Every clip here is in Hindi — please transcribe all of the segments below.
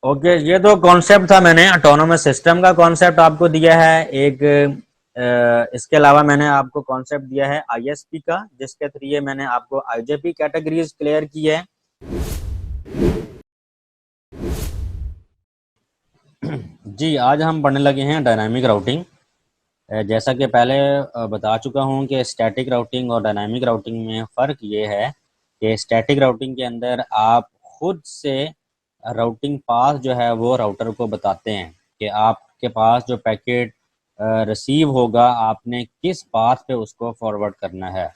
ओके, ये तो कॉन्सेप्ट था, मैंने ऑटोनोमस सिस्टम का कॉन्सेप्ट आपको दिया है। एक इसके अलावा मैंने आपको कॉन्सेप्ट दिया है आईएसपी का, जिसके थ्रू मैंने आपको आईजेपी कैटेगरीज क्लियर की है। जी, आज हम पढ़ने लगे हैं डायनामिक राउटिंग। जैसा कि पहले बता चुका हूं कि स्टैटिक राउटिंग और डायनामिक राउटिंग में फ़र्क ये है कि स्टैटिक राउटिंग के अंदर आप खुद से राउटिंग पाथ जो है वो राउटर को बताते हैं कि आपके पास जो पैकेट रिसीव होगा आपने किस पाथ पे उसको फॉरवर्ड करना है।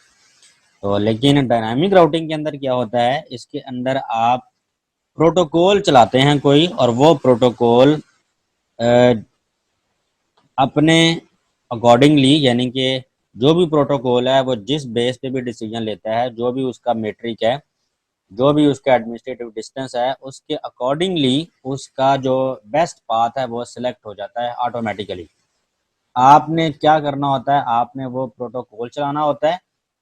तो लेकिन डायनामिक राउटिंग के अंदर क्या होता है, इसके अंदर आप प्रोटोकॉल चलाते हैं कोई, और वो प्रोटोकॉल अपने अकॉर्डिंगली, यानी कि जो भी प्रोटोकॉल है वो जिस बेस पे भी डिसीजन लेता है, जो भी उसका मेट्रिक है, जो भी उसका एडमिनिस्ट्रेटिव डिस्टेंस है, उसके अकॉर्डिंगली उसका जो बेस्ट पाथ है वो सिलेक्ट हो जाता है ऑटोमेटिकली। आपने क्या करना होता है, आपने वो प्रोटोकॉल चलाना होता है,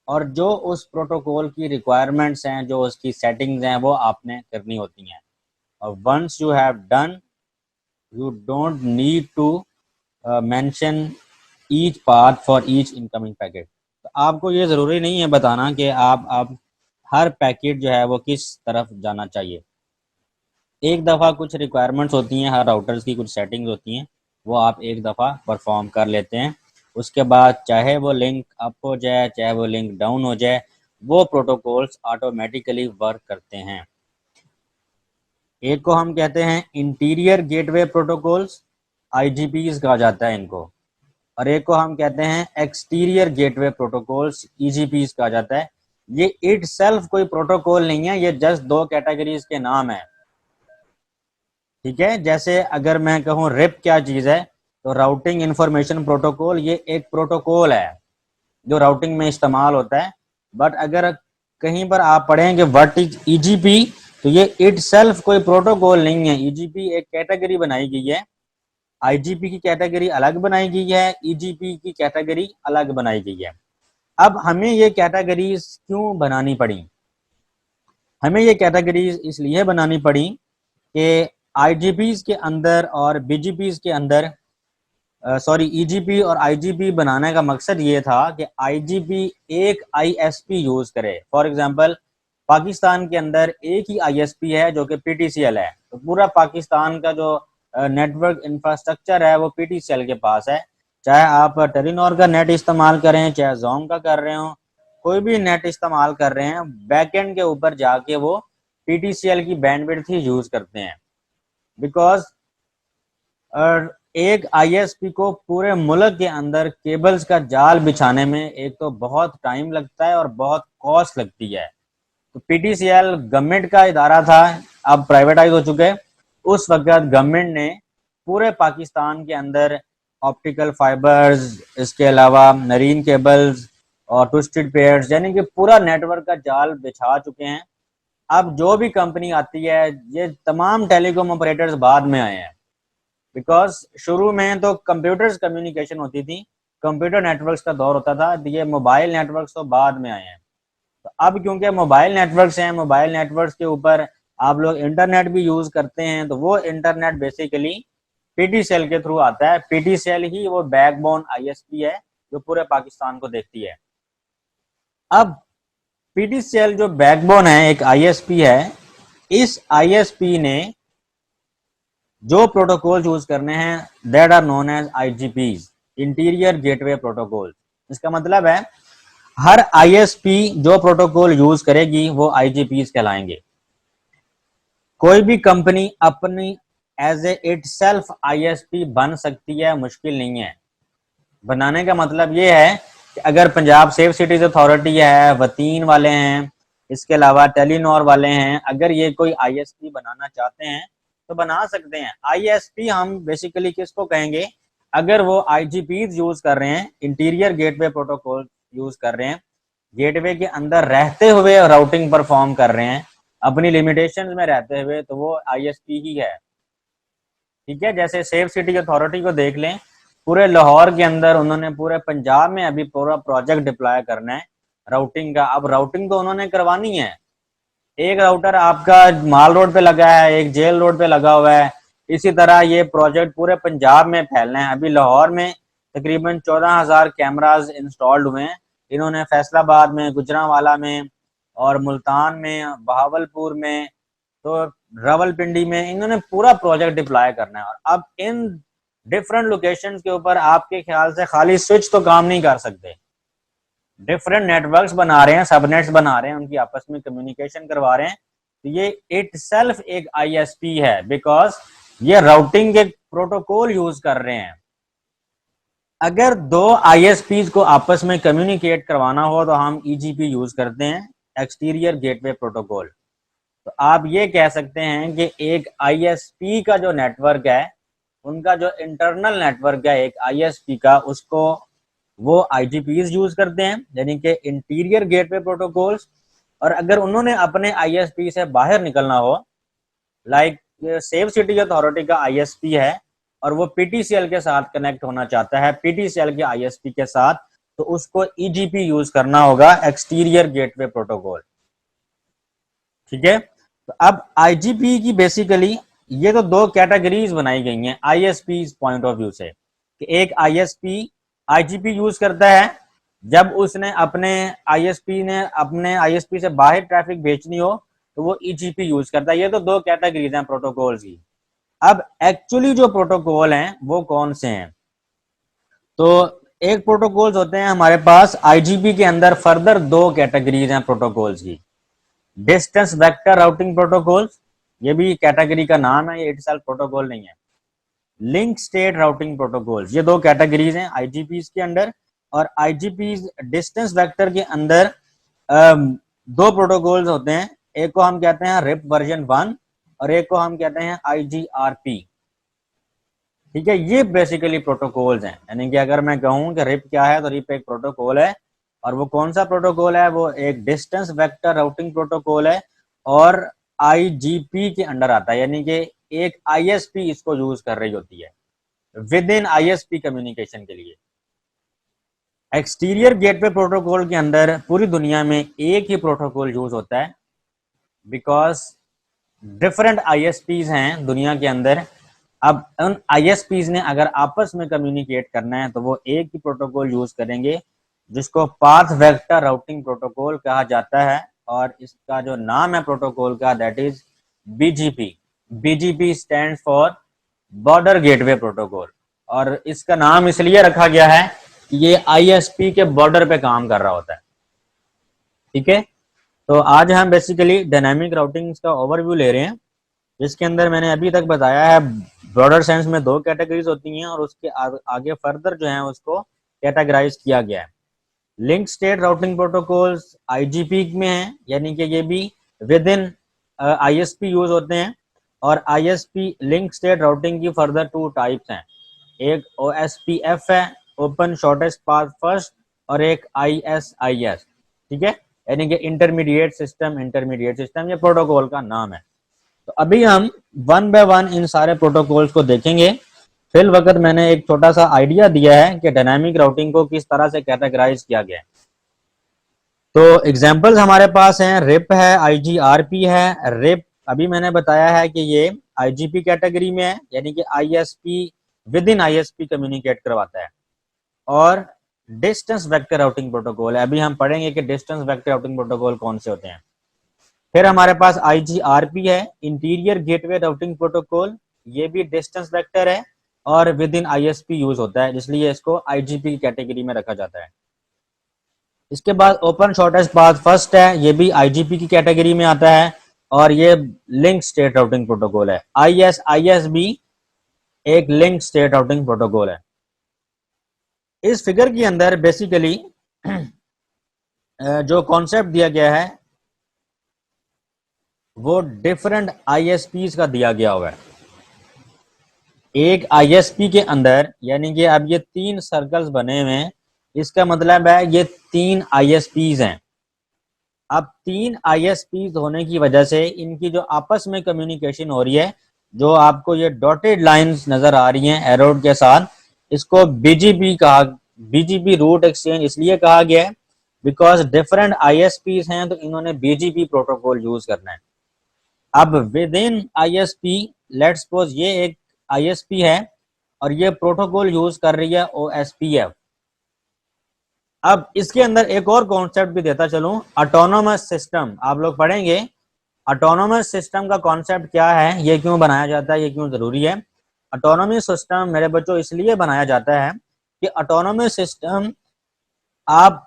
और जो उस प्रोटोकॉल की रिक्वायरमेंट्स हैं, जो उसकी सेटिंग्स हैं, वो आपने करनी होती हैं। और once you have done, you don't need to mention each path for each incoming packet. तो आपको ये ज़रूरी नहीं है बताना कि आप हर पैकेट जो है वो किस तरफ जाना चाहिए। एक दफ़ा कुछ रिक्वायरमेंट्स होती हैं, हर राउटर्स की कुछ सेटिंग्स होती हैं, वो आप एक दफ़ा परफॉर्म कर लेते हैं। उसके बाद चाहे वो लिंक अप हो जाए, चाहे वो लिंक डाउन हो जाए, वो प्रोटोकॉल्स ऑटोमेटिकली वर्क करते हैं। एक को हम कहते हैं इंटीरियर गेटवे प्रोटोकॉल्स, आईजीपीज कहा जाता है इनको, और एक को हम कहते हैं एक्सटीरियर गेटवे प्रोटोकॉल्स, ईजीपीज कहा जाता है। ये इट सेल्फ कोई प्रोटोकॉल नहीं है, ये जस्ट दो कैटेगरीज के नाम है। ठीक है, जैसे अगर मैं कहूँ रिप क्या चीज है, तो राउटिंग इंफॉर्मेशन प्रोटोकॉल, ये एक प्रोटोकॉल है जो राउटिंग में इस्तेमाल होता है। बट अगर कहीं पर आप पढ़ेंगे व्हाट इज ईजीपी, तो ये इट सेल्फ कोई प्रोटोकॉल नहीं है। ईजीपी एक कैटेगरी बनाई गई है, आईजीपी की कैटेगरी अलग बनाई गई है, ईजीपी की कैटेगरी अलग बनाई गई है। अब हमें ये कैटेगरीज क्यों बनानी पड़ी? हमें ये कैटेगरीज इसलिए बनानी पड़ी कि आईजीपीज के अंदर और बीजीपीज के अंदर, सॉरी, ईजीपी और आईजीपी बनाने का मकसद ये था कि आईजीपी एक आईएसपी यूज करे। फॉर एग्जांपल, पाकिस्तान के अंदर एक ही आईएसपी है जो कि पीटीसीएल है, तो पूरा पाकिस्तान का जो नेटवर्क इंफ्रास्ट्रक्चर है वो पीटीसीएल के पास है। चाहे आप टेलीनॉर का नेट इस्तेमाल करें, चाहे जोम का कर रहे हो, कोई भी नेट इस्तेमाल कर रहे हैं, बैकएंड के ऊपर जाके वो पीटीसीएल की बैंडविड्थ ही यूज करते हैं। बिकॉज एक आईएसपी को पूरे मुल्क के अंदर केबल्स का जाल बिछाने में एक तो बहुत टाइम लगता है और बहुत कॉस्ट लगती है। तो पीटीसीएल गवर्नमेंट का इदारा था, अब प्राइवेटाइज हो चुके। उस वक्त गवर्नमेंट ने पूरे पाकिस्तान के अंदर ऑप्टिकल फाइबर्स, इसके अलावा मरीन केबल्स और ट्विस्टेड पेयर्स, यानी कि पूरा नेटवर्क का जाल बिछा चुके हैं। अब जो भी कंपनी आती है, ये तमाम टेलीकॉम ऑपरेटर्स बाद में आए हैं। बिकॉज शुरू में तो कंप्यूटर्स कम्युनिकेशन होती थी, कंप्यूटर नेटवर्क्स का दौर होता था, ये मोबाइल नेटवर्क्स तो बाद में आए हैं। तो अब क्योंकि मोबाइल नेटवर्क्स हैं, मोबाइल नेटवर्क्स के ऊपर आप लोग इंटरनेट भी यूज करते हैं, तो वो इंटरनेट बेसिकली पीटीसीएल के थ्रू आता है। पीटीसीएल ही वो बैकबोन आईएसपी है जो पूरे पाकिस्तान को देखती है। अब पीटीसीएल जो बैकबोन है, एक आईएसपी है, इस आईएसपी ने जो प्रोटोकॉल यूज करने हैं that are known as IGPs, interior gateway protocol. इसका मतलब है हर आईएसपी जो प्रोटोकॉल यूज करेगी वो आईजीपीज कहलाएंगे। कोई भी कंपनी अपनी as a itself ISP बन सकती है, मुश्किल नहीं है। बनाने का मतलब ये है कि अगर पंजाब सेफ सिटीज अथॉरिटी है, वतीन वाले हैं, इसके अलावा टेलीनॉर वाले हैं, अगर ये कोई आईएसपी बनाना चाहते हैं तो बना सकते हैं। आईएसपी हम बेसिकली किसको कहेंगे? अगर वो आईजीपीज यूज कर रहे हैं, इंटीरियर गेटवे प्रोटोकॉल यूज कर रहे हैं, गेटवे के अंदर रहते हुए राउटिंग परफॉर्म कर रहे हैं, अपनी लिमिटेशंस में रहते हुए, तो वो आईएसपी ही है। ठीक है, जैसे सेफ सिटी अथॉरिटी को देख लें, पूरे लाहौर के अंदर उन्होंने पूरे पंजाब में अभी पूरा प्रोजेक्ट डिप्लॉय करना है राउटिंग का। अब राउटिंग तो उन्होंने करवानी है। एक राउटर आपका माल रोड पे लगा है, एक जेल रोड पे लगा हुआ है, इसी तरह ये प्रोजेक्ट पूरे पंजाब में फैलना है। अभी लाहौर में तकरीबन 14,000 कैमराज इंस्टॉल्ड हुए हैं। इन्होंने फैसलाबाद में, गुजरांवाला में और मुल्तान में, बहावलपुर में, तो रावलपिंडी में इन्होंने पूरा प्रोजेक्ट डिप्लॉय करना है। और अब इन डिफरेंट लोकेशंस के ऊपर आपके ख्याल से खाली स्विच तो काम नहीं कर सकते, डिफरेंट नेटवर्क्स बना रहे हैं, सबनेट्स बना रहे हैं, उनकी आपस में कम्युनिकेशन करवा रहे हैं। तो ये इट सेल्फ एक आईएसपी है, बिकॉज ये राउटिंग के प्रोटोकॉल यूज कर रहे हैं। अगर दो आईएसपीज को आपस में कम्युनिकेट करवाना हो तो हम ईजीपी यूज करते हैं, एक्सटीरियर गेटवे प्रोटोकॉल। तो आप ये कह सकते हैं कि एक आईएसपी का जो नेटवर्क है, उनका जो इंटरनल नेटवर्क है एक आईएसपी का, उसको वो आईजीपीज यूज करते हैं, यानी कि इंटीरियर गेटवे प्रोटोकॉल्स। और अगर उन्होंने अपने आईएसपी से बाहर निकलना हो, लाइक सेफ सिटी अथॉरिटी का आईएसपी है और वो पीटीसीएल के साथ कनेक्ट होना चाहता है, पीटीसीएल के आईएसपी के साथ, तो उसको ईजीपी यूज करना होगा, एक्सटीरियर गेटवे प्रोटोकॉल। ठीक है। तो अब आईजीपी की बेसिकली ये तो दो कैटेगरीज बनाई गई हैं आईएसपी पॉइंट ऑफ व्यू से, कि एक आईएसपी आईजीपी यूज करता है जब उसने अपने आईएसपी से बाहर ट्रैफिक भेजनी हो, तो वो ईजीपी यूज करता है। ये तो दो कैटेगरीज हैं प्रोटोकॉल्स की। अब एक्चुअली जो प्रोटोकॉल हैं वो कौन से हैं? तो एक प्रोटोकॉल्स होते हैं हमारे पास आईजीपी के अंदर, फर्दर दो कैटेगरीज हैं प्रोटोकॉल्स की। डिस्टेंस वेक्टर राउटिंग प्रोटोकॉल्स, ये भी कैटेगरी का नाम है, ये इटसेल्फ प्रोटोकॉल नहीं है। लिंक स्टेट राउटिंग प्रोटोकॉल्स, ये दो कैटेगरीज हैं आईजीपीज के अंदर। और आईजीपीज डिस्टेंस वेक्टर के अंदर दो प्रोटोकॉल्स होते हैं, एक को हम कहते हैं रिप वर्जन 1 और एक को हम कहते हैं आईजीआरपी। ठीक है, ये बेसिकली प्रोटोकॉल्स हैं। यानी कि अगर मैं कहूं कि रिप क्या है, तो रिप एक प्रोटोकॉल है, और वो कौन सा प्रोटोकॉल है? वो एक डिस्टेंस वेक्टर राउटिंग प्रोटोकॉल है और आईजीपी के अंडर आता है, यानी कि एक आईएसपी इसको यूज कर रही होती है विद इन आईएसपी कम्युनिकेशन के लिए। एक्सटीरियर गेटवे प्रोटोकॉल के अंदर पूरी दुनिया में एक ही प्रोटोकॉल यूज होता है, बिकॉज डिफरेंट आईएसपीज हैं दुनिया के अंदर। अब उन आईएसपीज ने अगर आपस में कम्युनिकेट करना है तो वो एक ही प्रोटोकॉल यूज करेंगे, जिसको पाथ वेक्टर राउटिंग प्रोटोकॉल कहा जाता है। और इसका जो नाम है प्रोटोकॉल का, that is BGP. BGP stand for border gateway protocol, और इसका नाम इसलिए रखा गया है कि ये आईएसपी के बॉर्डर पे काम कर रहा होता है। ठीक है, तो आज हम बेसिकली डायनामिक राउटिंग का ओवरव्यू ले रहे हैं, जिसके अंदर मैंने अभी तक बताया है ब्रॉडर सेंस में दो कैटेगरीज होती हैं, और उसके आगे फर्दर जो है उसको कैटेगराइज किया गया है। Link state routing protocols IGP में है, यानी कि ये भी विद इन आईएसपी यूज होते हैं। और आईएसपी लिंक स्टेट राउटिंग की फर्दर टू टाइप्स हैं, एक ओएसपीएफ है, ओपन शॉर्टेस्ट पाथ फर्स्ट, और एक आईएसआईएस। ठीक है, यानी कि इंटरमीडिएट सिस्टम ये प्रोटोकॉल का नाम है। तो अभी हम वन बाय वन इन सारे प्रोटोकॉल्स को देखेंगे। फिल वक्त मैंने एक छोटा सा आइडिया दिया है कि डायनामिक राउटिंग को किस तरह से कैटेगराइज किया गया है। तो एग्जांपल्स हमारे पास हैं, रिप है, आईजीआरपी है। रिप अभी मैंने बताया है कि ये आईजीपी कैटेगरी में है, यानी कि ISP with in ISP communicate करवाता है। और डिस्टेंस वेक्टर राउटिंग प्रोटोकॉल है, अभी हम पढ़ेंगे कि डिस्टेंस वेक्टर राउटिंग प्रोटोकॉल कौन से होते हैं। फिर हमारे पास आईजीआरपी है, इंटीरियर गेटवे राउटिंग प्रोटोकॉल, ये भी डिस्टेंस वेक्टर है और विद इन आईएसपी यूज होता है, इसलिए इसको आईजीपी कैटेगरी में रखा जाता है। इसके बाद ओपन शॉर्टेस्ट पाथ फर्स्ट है, ये भी आईजीपी की कैटेगरी में आता है, और ये लिंक स्टेट राउटिंग प्रोटोकॉल है। आईएसआईएस भी एक लिंक स्टेट राउटिंग प्रोटोकॉल है। इस फिगर के अंदर बेसिकली जो कॉन्सेप्ट दिया गया है वो डिफरेंट आईएसपीज का दिया गया हुआ है। एक आईएसपी के अंदर, यानी कि अब ये 3 सर्कल्स बने हुए हैं, इसका मतलब है ये 3 आईएसपीज हैं। अब 3 आईएसपीज होने की वजह से इनकी जो आपस में कम्युनिकेशन हो रही है, जो आपको ये डॉटेड लाइंस नजर आ रही हैं एरो के साथ, इसको बीजीपी रूट एक्सचेंज इसलिए कहा गया है बिकॉज डिफरेंट आईएसपीज हैं, तो इन्होंने बीजीपी प्रोटोकॉल यूज करना है। अब with in ISP let's suppose ये एक ISP है और ये प्रोटोकॉल यूज कर रही है OSPF। अब इसके अंदर एक और कॉन्सेप्ट भी देता चलूं, ऑटोनोमस सिस्टम। आप लोग पढ़ेंगे ऑटोनोमस सिस्टम का कॉन्सेप्ट क्या है, ये क्यों बनाया जाता है, ये क्यों जरूरी है। ऑटोनोमस सिस्टम मेरे बच्चों इसलिए बनाया जाता है कि ऑटोनोमस सिस्टम आप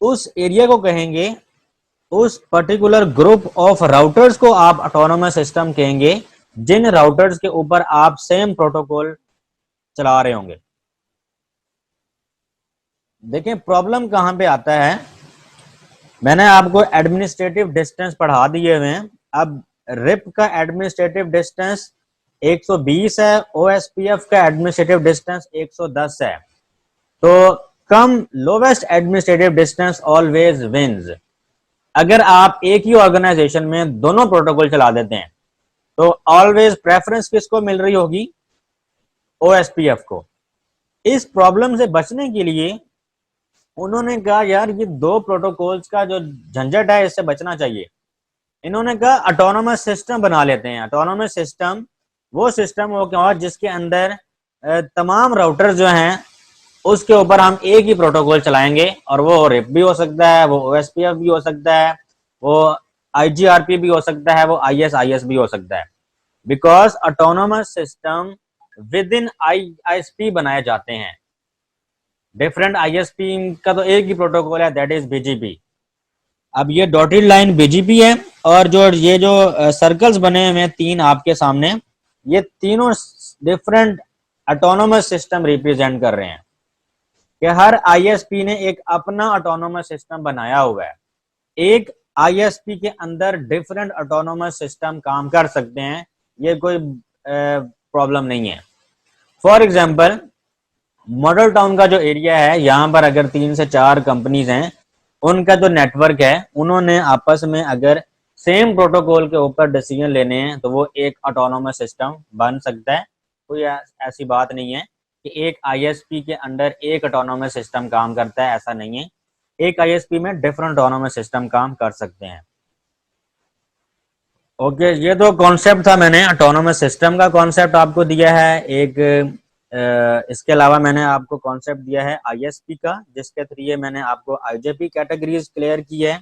उस एरिया को कहेंगे, उस पर्टिकुलर ग्रुप ऑफ राउटर्स को आप ऑटोनोमस सिस्टम कहेंगे जिन राउटर्स के ऊपर आप सेम प्रोटोकॉल चला रहे होंगे। देखें प्रॉब्लम कहां पे आता है, मैंने आपको एडमिनिस्ट्रेटिव डिस्टेंस पढ़ा दिए हुए हैं। अब रिप का एडमिनिस्ट्रेटिव डिस्टेंस 120 है, OSPF का एडमिनिस्ट्रेटिव डिस्टेंस 110 है। तो कम lowest administrative distance always wins. अगर आप एक ही ऑर्गेनाइजेशन में दोनों प्रोटोकॉल चला देते हैं तो ऑलवेज प्रेफरेंस किसको मिल रही होगी, OSPF को। इस प्रॉब्लम से बचने के लिए उन्होंने कहा यार ये दो प्रोटोकॉल्स का जो झंझट है इससे बचना चाहिए। इन्होंने कहा ऑटोनोमस सिस्टम बना लेते हैं। ऑटोनोमस सिस्टम वो सिस्टम हो क्या जिसके अंदर तमाम राउटर जो हैं उसके ऊपर हम एक ही प्रोटोकॉल चलाएंगे, और वो रिप भी हो सकता है, वो OSPF भी हो सकता है, वो IGRP भी हो सकता है, वो IS भी हो सकता है। Because autonomous system with in ISP बनाए जाते हैं। डिफरेंट ISP का तो एक ही प्रोटोकॉल है, दैट इज BGP। अब ये डॉटेड लाइन BGP है, और ये जो सर्कल्स बने हुए हैं तीन आपके सामने, ये तीनों डिफरेंट ऑटोनोमस सिस्टम रिप्रेजेंट कर रहे हैं कि हर ISP ने एक अपना ऑटोनोमस सिस्टम बनाया हुआ है। एक ISP के अंदर डिफरेंट ऑटोनोमस सिस्टम काम कर सकते हैं, ये कोई प्रॉब्लम नहीं है। फॉर एग्जांपल मॉडल टाउन का जो एरिया है, यहाँ पर अगर 3 से 4 कंपनीज हैं, उनका जो नेटवर्क है, उन्होंने आपस में अगर सेम प्रोटोकॉल के ऊपर डिसीजन लेने हैं तो वो एक ऑटोनोमस सिस्टम बन सकता है। कोई ऐसी बात नहीं है कि एक ISP के अंडर एक ऑटोनोमस सिस्टम काम करता है, ऐसा नहीं है। एक ISP में डिफरेंट ऑटोनोमस सिस्टम काम कर सकते हैं। ओके, ये तो कॉन्सेप्ट था, मैंने ऑटोनोमस सिस्टम का कॉन्सेप्ट आपको दिया है। एक इसके अलावा मैंने आपको कॉन्सेप्ट दिया है ISP का, जिसके थ्रू मैंने आपको IJP कैटेगरीज क्लियर की है,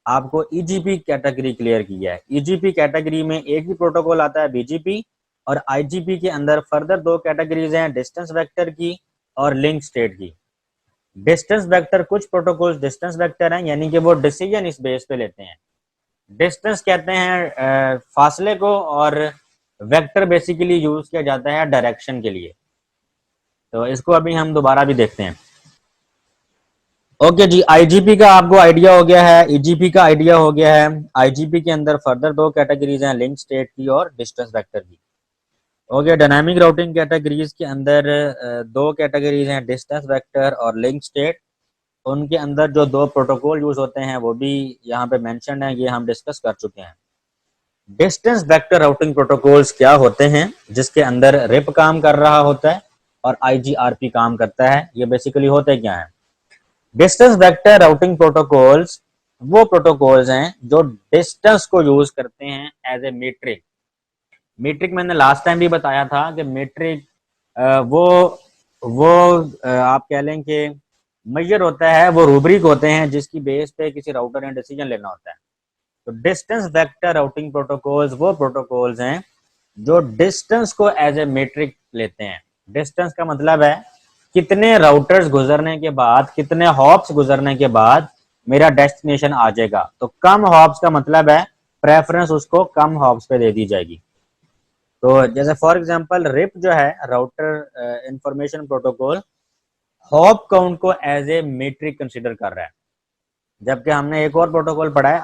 आपको EGP कैटेगरी क्लियर की है। EGP कैटेगरी में एक ही प्रोटोकॉल आता है BGP, और IGP के अंदर फर्दर 2 कैटेगरीज हैं, डिस्टेंस वेक्टर की और लिंक स्टेट की। डिस्टेंस वेक्टर, कुछ प्रोटोकॉल डिस्टेंस वेक्टर हैं, यानी कि वो डिसीजन इस बेस पे लेते हैं। डिस्टेंस कहते हैं फासले को, और वेक्टर बेसिकली यूज किया जाता है डायरेक्शन के लिए। तो इसको अभी हम दोबारा भी देखते हैं। ओके जी, IGP का आपको आइडिया हो गया है, EGP का आइडिया हो गया है। IGP के अंदर फर्दर 2 कैटेगरीज हैं, लिंक स्टेट की और डिस्टेंस वेक्टर की। ओके, डायनामिक राउटिंग कैटेगरीज के अंदर 2 कैटेगरीज हैं, डिस्टेंस वेक्टर और लिंक स्टेट। उनके अंदर जो 2 प्रोटोकॉल यूज होते हैं वो भी यहाँ पे मेंशन है, ये हम डिस्कस कर चुके हैं। डिस्टेंस वेक्टर राउटिंग प्रोटोकॉल्स क्या होते हैं, जिसके अंदर रिप काम कर रहा होता है और IGRP काम करता है। ये बेसिकली होते क्या है? डिस्टेंस वेक्टर राउटिंग प्रोटोकॉल्स वो प्रोटोकॉल्स हैं जो डिस्टेंस को यूज करते हैं एज ए मीट्रिक। मीट्रिक मैंने लास्ट टाइम भी बताया था कि मीट्रिक वो आप कह लें कि मेजर होता है, वो रूब्रिक होते हैं जिसकी बेस पे किसी राउटर ने डिसीजन लेना होता है। तो डिस्टेंस वेक्टर राउटिंग प्रोटोकॉल्स वो प्रोटोकॉल्स हैं जो डिस्टेंस को एज ए मीट्रिक लेते हैं। डिस्टेंस का मतलब है कितने राउटर्स गुजरने के बाद, कितने हॉप्स गुजरने के बाद मेरा डेस्टिनेशन आ जाएगा। तो कम हॉप्स का मतलब है प्रेफरेंस उसको कम हॉप्स पे दे दी जाएगी। तो जैसे फॉर एग्जांपल रिप जो है, router information protocol, hop count को एज ए मीट्रिक कंसीडर कर रहा है। जबकि हमने एक और प्रोटोकॉल पढ़ा है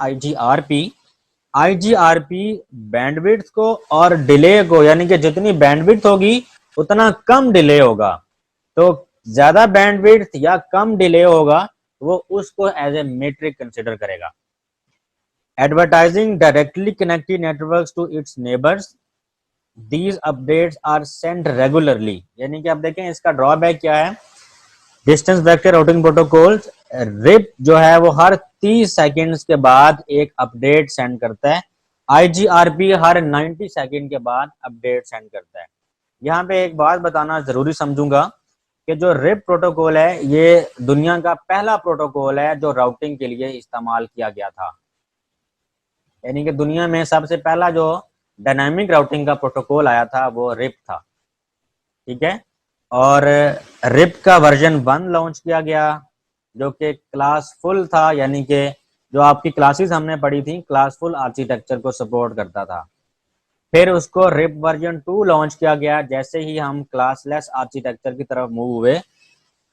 IGRP बैंडविड्थ को और डिले को, यानी कि जितनी बैंडविड्थ होगी उतना कम डिले होगा। तो ज्यादा बैंडविड्थ या कम डिले होगा वो उसको एज ए मीट्रिक कंसीडर करेगा। Advertising directly connected networks to its neighbours, these updates are send regularly. यानी कि आप देखें इसका ड्रॉबैक क्या है। Distance vector routing protocol RIP जो है वो हर 30 सेकंड्स के बाद एक अपडेट सेंड करता है, IGRP हर 90 सेकंड के बाद अपडेट सेंड करता है। यहाँ पे एक बात बताना जरूरी समझूंगा कि जो रिप प्रोटोकॉल है ये दुनिया का पहला प्रोटोकॉल है जो राउटिंग के लिए इस्तेमाल किया गया था। यानी कि दुनिया में सबसे पहला जो डायनामिक राउटिंग का प्रोटोकॉल आया था वो रिप था। ठीक है, और रिप का वर्जन 1 लॉन्च किया गया जो कि क्लास फुल था, यानी कि जो आपकी क्लासेस हमने पढ़ी थी क्लास फुल आर्किटेक्चर को सपोर्ट करता था। फिर उसको रिप वर्जन 2 लॉन्च किया गया। जैसे ही हम क्लासलेस आर्किटेक्चर की तरफ मूव हुए,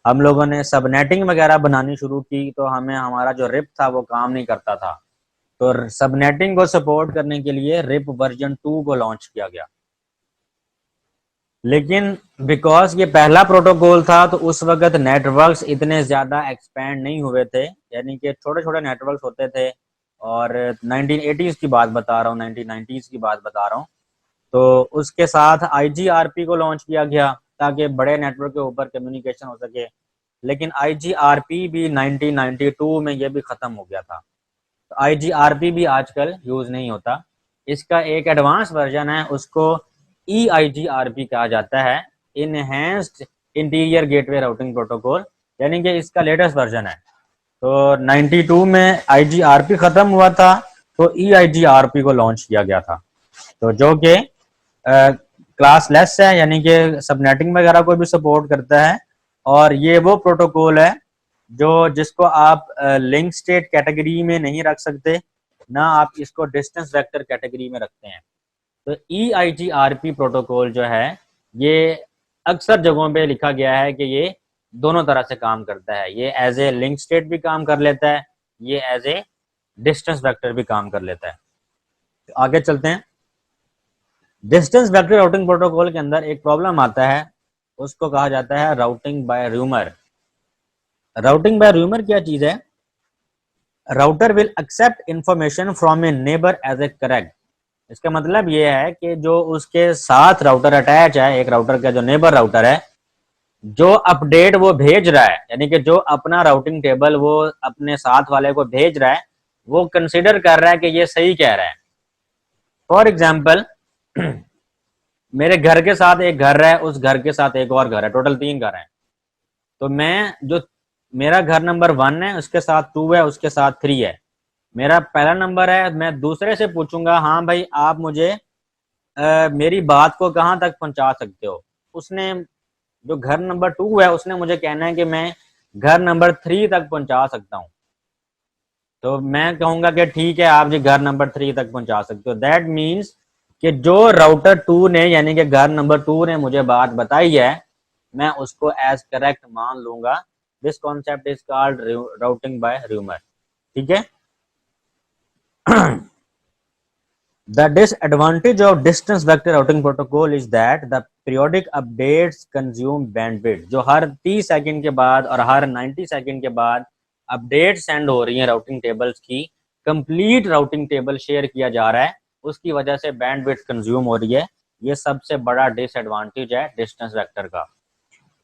हम लोगों ने सबनेटिंग वगैरह बनानी शुरू की, तो हमें हमारा जो रिप था वो काम नहीं करता था। तो सबनेटिंग को सपोर्ट करने के लिए रिप वर्जन 2 को लॉन्च किया गया। लेकिन बिकॉज ये पहला प्रोटोकॉल था तो उस वक्त नेटवर्क्स इतने ज़्यादा एक्सपैंड नहीं हुए थे, यानी कि छोटे छोटे नेटवर्क्स होते थे। और 1980s की बात बता रहा हूँ, 1990s की बात बता रहा हूँ। तो उसके साथ IGRP को लॉन्च किया गया ताकि बड़े नेटवर्क के ऊपर कम्युनिकेशन हो सके। लेकिन IGRP भी 1992 में ये भी ख़त्म हो गया था। तो IGRP भी आजकल यूज़ नहीं होता। इसका एक एडवांस वर्जन है, उसको EIGRP कहा जाता है, enhanced interior gateway routing protocol, यानी कि इसका लेटेस्ट वर्जन है। तो 92 में IGRP खत्म हुआ था तो EIGRP को लॉन्च किया गया था, तो जो कि क्लास लेस है, यानी कि सबनेटिंग वगैरह को भी सपोर्ट करता है। और ये वो प्रोटोकॉल है जो जिसको आप लिंक स्टेट कैटेगरी में नहीं रख सकते, ना आप इसको डिस्टेंस वेक्टर कैटेगरी में रखते हैं। तो EIGRP प्रोटोकॉल जो है ये अक्सर जगहों पे लिखा गया है कि ये दोनों तरह से काम करता है। ये एज ए लिंक स्टेट भी काम कर लेता है, ये एज ए डिस्टेंस वेक्टर भी काम कर लेता है। तो आगे चलते हैं। डिस्टेंस वेक्टर राउटिंग प्रोटोकॉल के अंदर एक प्रॉब्लम आता है, उसको कहा जाता है routing by rumour. Routing by rumour क्या चीज है? Router will accept information from a neighbour as a correct. इसका मतलब ये है कि जो उसके साथ राउटर अटैच है, एक राउटर का जो नेबर राउटर है, जो अपडेट वो भेज रहा है, यानी कि जो अपना राउटिंग टेबल वो अपने साथ वाले को भेज रहा है, वो कंसिडर कर रहा है कि ये सही कह रहा है। फॉर एग्जाम्पल, मेरे घर के साथ एक घर है, उस घर के साथ एक और घर है, टोटल 3 घर हैं। तो मैं जो मेरा घर नंबर 1 है उसके साथ 2 है, उसके साथ 3 है। मेरा पहला नंबर है, मैं दूसरे से पूछूंगा हाँ भाई आप मुझे मेरी बात को कहाँ तक पहुंचा सकते हो। उसने, जो घर नंबर 2 है, उसने मुझे कहना है कि मैं घर नंबर 3 तक पहुंचा सकता हूँ। तो मैं कहूंगा कि ठीक है आप जी घर नंबर 3 तक पहुंचा सकते हो। दैट मीन्स कि जो राउटर 2 ने, यानी कि घर नंबर 2 ने मुझे बात बताई है, मैं उसको एज करेक्ट मान लूंगा। This concept is called routing by rumour. ठीक है। The disadvantage of distance vector routing protocol is that the periodic updates consume bandwidth। जो हर 30 सेकंड के बाद और हर 90 सेकंड के बाद अपडेट सेंड हो रही है राउटिंग टेबल्स की, कंप्लीट राउटिंग टेबल शेयर किया जा रहा है, उसकी वजह से बैंडविड्थ कंज्यूम हो रही है। ये सबसे बड़ा डिसएडवांटेज है डिस्टेंस वेक्टर का।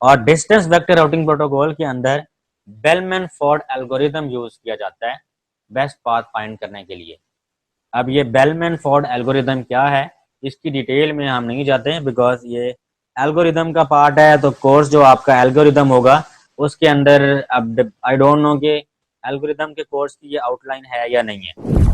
और डिस्टेंस वेक्टर राउटिंग प्रोटोकॉल के अंदर बेलमैन फोर्ड एल्गोरिथम यूज किया जाता है बेस्ट पाथ फाइंड करने के लिए। अब ये बेलमैन फोर्ड एल्गोरिथम क्या है इसकी डिटेल में हम नहीं जाते हैं, बिकॉज ये एल्गोरिथम का पार्ट है। तो कोर्स जो आपका एल्गोरिथम होगा उसके अंदर अब आई डोंट नो कि एल्गोरिथम के कोर्स की ये आउटलाइन है या नहीं है।